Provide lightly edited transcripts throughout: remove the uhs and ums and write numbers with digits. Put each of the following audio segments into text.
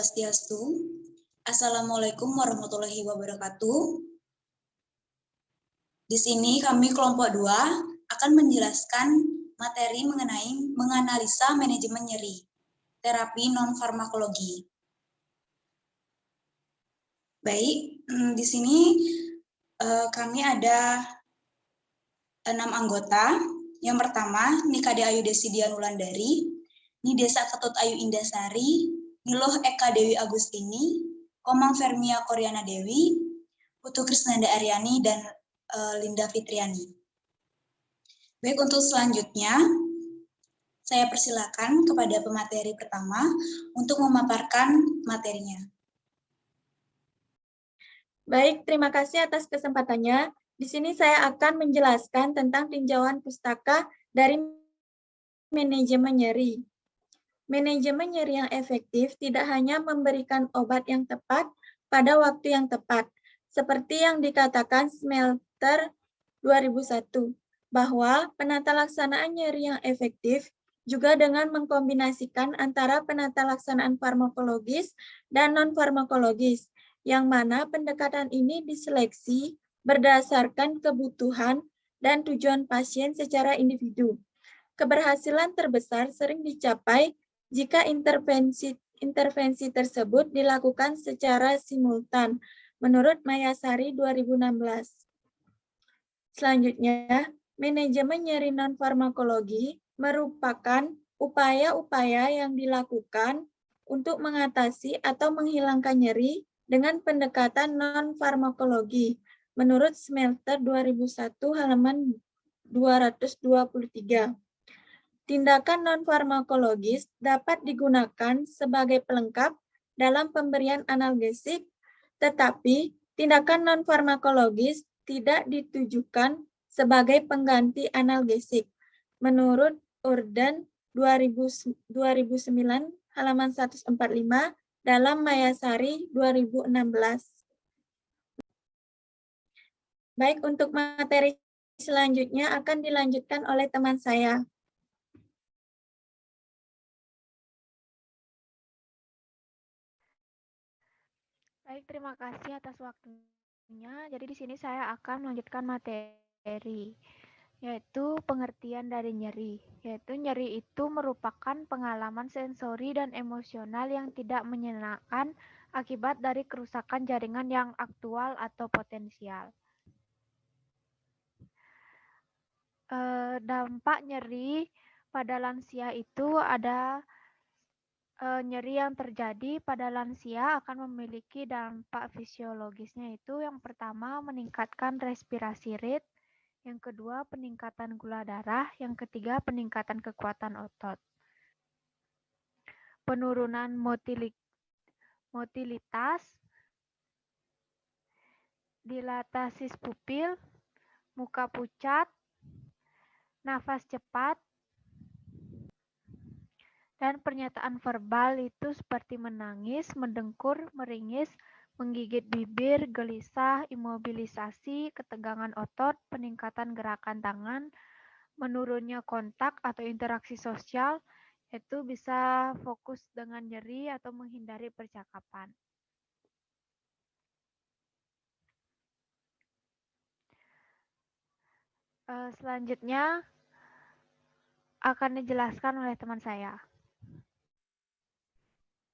Swastiastu. Assalamualaikum warahmatullahi wabarakatuh. Di sini kami kelompok 2 akan menjelaskan materi mengenai menganalisa manajemen nyeri, terapi non-farmakologi. Baik, di sini kami ada 6 anggota. Yang pertama, Nikade Ayu Desidian Wulandari, Nidesa Ketut Ayu Indasari, Niloh Eka Dewi Agustini, Komang Fermia Koryana Dewi, Putu Krisnanda Aryani, dan Linda Fitriani. Baik, untuk selanjutnya, saya persilakan kepada pemateri pertama untuk memaparkan materinya. Baik, terima kasih atas kesempatannya. Di sini saya akan menjelaskan tentang tinjauan pustaka dari manajemen nyeri. Manajemen nyeri yang efektif tidak hanya memberikan obat yang tepat pada waktu yang tepat, seperti yang dikatakan Smelter 2001, bahwa penata laksanaan nyeri yang efektif juga dengan mengkombinasikan antara penata laksanaan farmakologis dan non-farmakologis, yang mana pendekatan ini diseleksi berdasarkan kebutuhan dan tujuan pasien secara individu. Keberhasilan terbesar sering dicapai jika intervensi tersebut dilakukan secara simultan, menurut Mayasari 2016. Selanjutnya, manajemen nyeri non-farmakologi merupakan upaya-upaya yang dilakukan untuk mengatasi atau menghilangkan nyeri dengan pendekatan non-farmakologi, menurut Smelter 2001 halaman 223. Tindakan non-farmakologis dapat digunakan sebagai pelengkap dalam pemberian analgesik, tetapi tindakan non-farmakologis tidak ditujukan sebagai pengganti analgesik, menurut Urdan 2009 halaman 145 dalam Mayasari 2016. Baik, untuk materi selanjutnya akan dilanjutkan oleh teman saya. Baik, terima kasih atas waktunya. Jadi di sini saya akan melanjutkan materi, yaitu pengertian dari nyeri. Yaitu nyeri itu merupakan pengalaman sensori dan emosional yang tidak menyenangkan akibat dari kerusakan jaringan yang aktual atau potensial. Dampak nyeri pada lansia itu ada nyeri yang terjadi pada lansia akan memiliki dampak fisiologisnya, itu yang pertama meningkatkan respirasi rate, yang kedua peningkatan gula darah, yang ketiga peningkatan kekuatan otot. Penurunan motilitas, dilatasi pupil, muka pucat, nafas cepat, dan pernyataan verbal itu seperti menangis, mendengkur, meringis, menggigit bibir, gelisah, imobilisasi, ketegangan otot, peningkatan gerakan tangan, menurunnya kontak atau interaksi sosial, itu bisa fokus dengan nyeri atau menghindari percakapan. Selanjutnya akan dijelaskan oleh teman saya.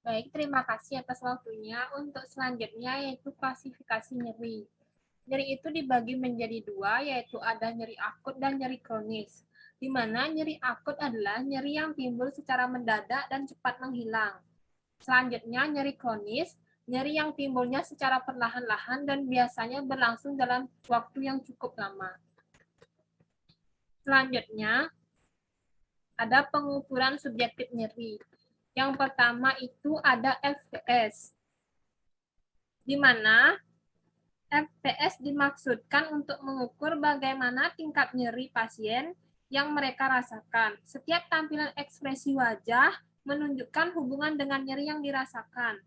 Baik, terima kasih atas waktunya. Untuk selanjutnya yaitu klasifikasi nyeri. Nyeri itu dibagi menjadi 2, yaitu ada nyeri akut dan nyeri kronis. Di mana nyeri akut adalah nyeri yang timbul secara mendadak dan cepat menghilang. Selanjutnya nyeri kronis, nyeri yang timbulnya secara perlahan-lahan dan biasanya berlangsung dalam waktu yang cukup lama. Selanjutnya ada pengukuran subjektif nyeri. Yang pertama itu ada FPS, di mana FPS dimaksudkan untuk mengukur bagaimana tingkat nyeri pasien yang mereka rasakan. Setiap tampilan ekspresi wajah menunjukkan hubungan dengan nyeri yang dirasakan.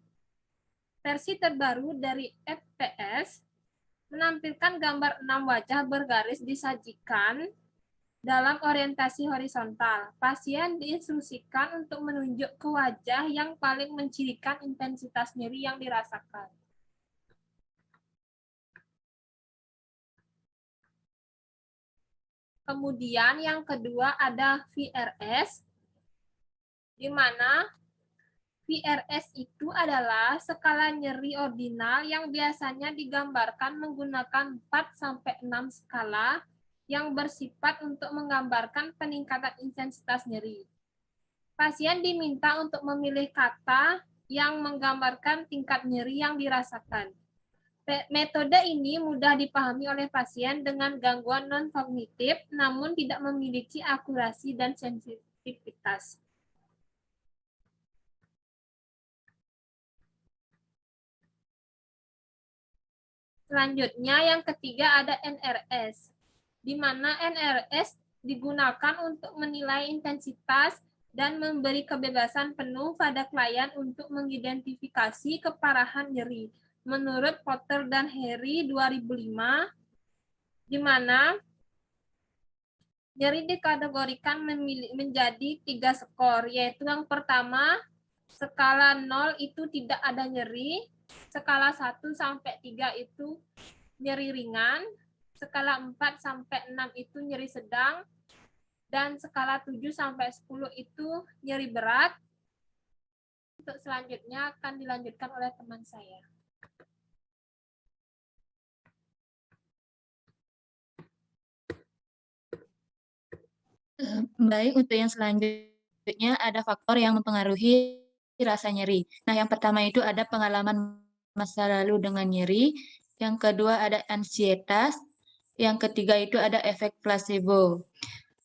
Versi terbaru dari FPS menampilkan gambar 6 wajah bergaris disajikan Dalam orientasi horizontal, pasien diinstruksikan untuk menunjuk ke wajah yang paling mencirikan intensitas nyeri yang dirasakan. Kemudian yang kedua ada VRS, di mana VRS itu adalah skala nyeri ordinal yang biasanya digambarkan menggunakan 4-6 skala yang bersifat untuk menggambarkan peningkatan intensitas nyeri. Pasien diminta untuk memilih kata yang menggambarkan tingkat nyeri yang dirasakan. Metode ini mudah dipahami oleh pasien dengan gangguan non-kognitif, namun tidak memiliki akurasi dan sensitivitas. Selanjutnya yang ketiga ada NRS, di mana NRS digunakan untuk menilai intensitas dan memberi kebebasan penuh pada klien untuk mengidentifikasi keparahan nyeri. Menurut Potter dan Harry 2005, di mana nyeri dikategorikan menjadi 3 skor, yaitu yang pertama, skala 0 itu tidak ada nyeri, skala 1 sampai 3 itu nyeri ringan, skala 4 sampai 6 itu nyeri sedang, dan skala 7 sampai 10 itu nyeri berat. Untuk selanjutnya akan dilanjutkan oleh teman saya. Baik, untuk yang selanjutnya ada faktor yang mempengaruhi rasa nyeri. Nah, yang pertama itu ada pengalaman masa lalu dengan nyeri, yang kedua ada ansietas, yang ketiga itu ada efek placebo.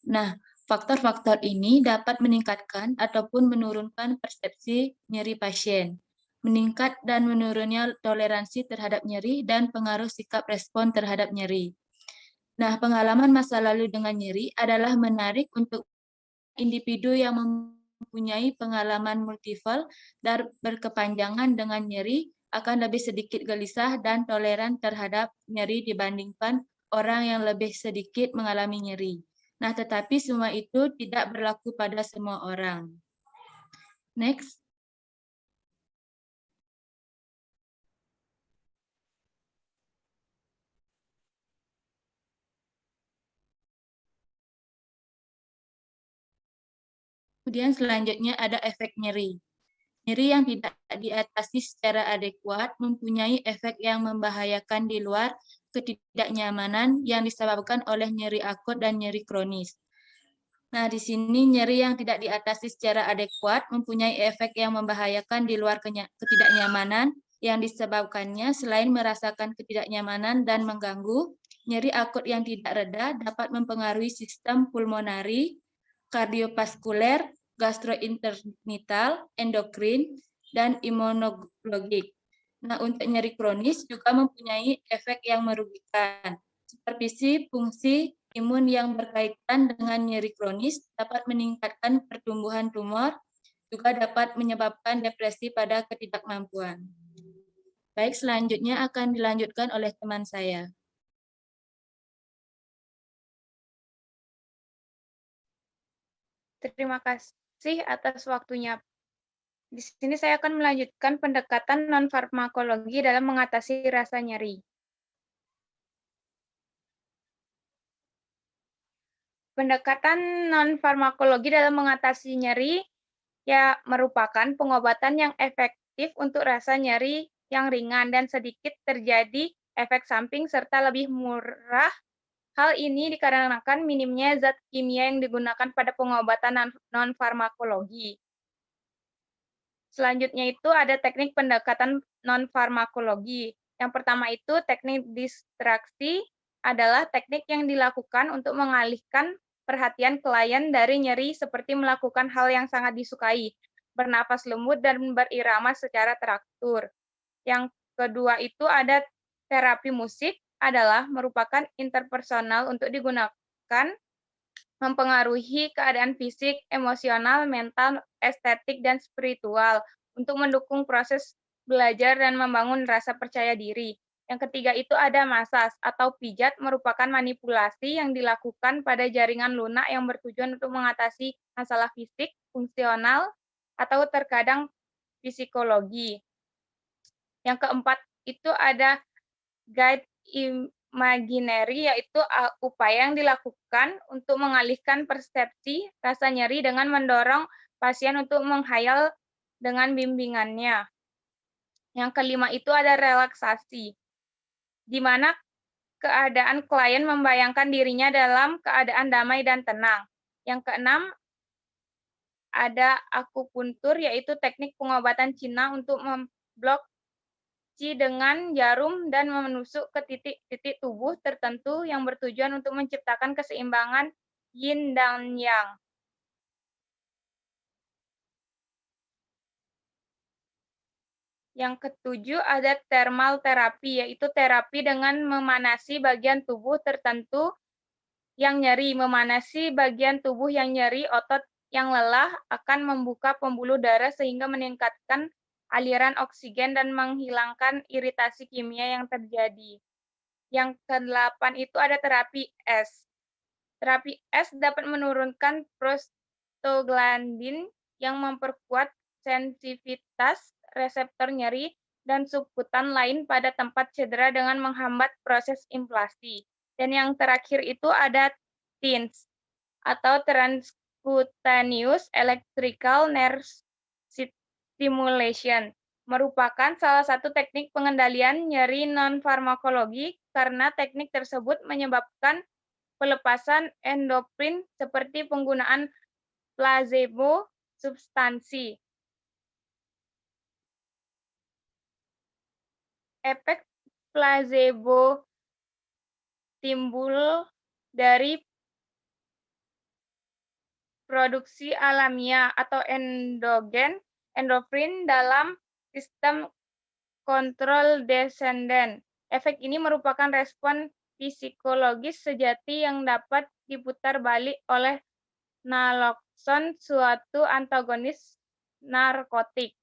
Nah, faktor-faktor ini dapat meningkatkan ataupun menurunkan persepsi nyeri pasien, meningkat dan menurunnya toleransi terhadap nyeri dan pengaruh sikap respon terhadap nyeri. Nah, pengalaman masa lalu dengan nyeri adalah menarik untuk individu yang mempunyai pengalaman multiple dan berkepanjangan dengan nyeri akan lebih sedikit gelisah dan toleran terhadap nyeri dibandingkan orang yang lebih sedikit mengalami nyeri. Nah, tetapi semua itu tidak berlaku pada semua orang. Next. Kemudian selanjutnya ada efek nyeri. Nyeri yang tidak diatasi secara adekuat mempunyai efek yang membahayakan di luar ketidaknyamanan yang disebabkan oleh nyeri akut dan nyeri kronis. Nah, di sini nyeri yang tidak diatasi secara adekuat mempunyai efek yang membahayakan di luar ketidaknyamanan yang disebabkannya selain merasakan ketidaknyamanan dan mengganggu, nyeri akut yang tidak reda dapat mempengaruhi sistem pulmonari, kardiovaskuler, gastrointestinal, endokrin, dan imunologik. Nah, untuk nyeri kronis juga mempunyai efek yang merugikan. Supervisi fungsi imun yang berkaitan dengan nyeri kronis dapat meningkatkan pertumbuhan tumor, juga dapat menyebabkan depresi pada ketidakmampuan. Baik, selanjutnya akan dilanjutkan oleh teman saya. Terima kasih atas waktunya. Di sini saya akan melanjutkan pendekatan non-farmakologi dalam mengatasi rasa nyeri. Pendekatan non-farmakologi dalam mengatasi nyeri ya merupakan pengobatan yang efektif untuk rasa nyeri yang ringan dan sedikit terjadi efek samping serta lebih murah. Hal ini dikarenakan minimnya zat kimia yang digunakan pada pengobatan non-farmakologi. Selanjutnya itu ada teknik pendekatan non-farmakologi. Yang pertama itu teknik distraksi adalah teknik yang dilakukan untuk mengalihkan perhatian klien dari nyeri seperti melakukan hal yang sangat disukai, bernapas lembut dan berirama secara teratur. Yang kedua itu ada terapi musik adalah merupakan interpersonal untuk digunakan mempengaruhi keadaan fisik, emosional, mental, estetik, dan spiritual untuk mendukung proses belajar dan membangun rasa percaya diri. Yang ketiga itu ada masas atau pijat, merupakan manipulasi yang dilakukan pada jaringan lunak yang bertujuan untuk mengatasi masalah fisik, fungsional, atau terkadang psikologi. Yang keempat itu ada guide imaginary, yaitu upaya yang dilakukan untuk mengalihkan persepsi rasa nyeri dengan mendorong pasien untuk menghayal dengan bimbingannya. Yang kelima itu ada relaksasi, di mana keadaan klien membayangkan dirinya dalam keadaan damai dan tenang. Yang keenam, ada akupuntur, yaitu teknik pengobatan Cina untuk memblok qi dengan jarum dan menusuk ke titik-titik tubuh tertentu yang bertujuan untuk menciptakan keseimbangan yin dan yang. Yang ketujuh ada thermal terapi, yaitu terapi dengan memanasi bagian tubuh tertentu yang nyeri. Memanasi bagian tubuh yang nyeri, otot yang lelah akan membuka pembuluh darah sehingga meningkatkan aliran oksigen dan menghilangkan iritasi kimia yang terjadi. Yang ke-8 itu ada terapi S. Terapi S dapat menurunkan prostaglandin yang memperkuat sensitivitas reseptor nyeri dan subkutan lain pada tempat cedera dengan menghambat proses inflamasi. Dan yang terakhir itu ada TENS atau transcutaneous electrical nerve stimulation, merupakan salah satu teknik pengendalian nyeri non-farmakologi karena teknik tersebut menyebabkan pelepasan endorfin seperti penggunaan placebo substansi. Efek placebo timbul dari produksi alamiah atau endogen endorfin dalam sistem kontrol descendant. Efek ini merupakan respon psikologis sejati yang dapat diputar balik oleh naloxon, suatu antagonis narkotik.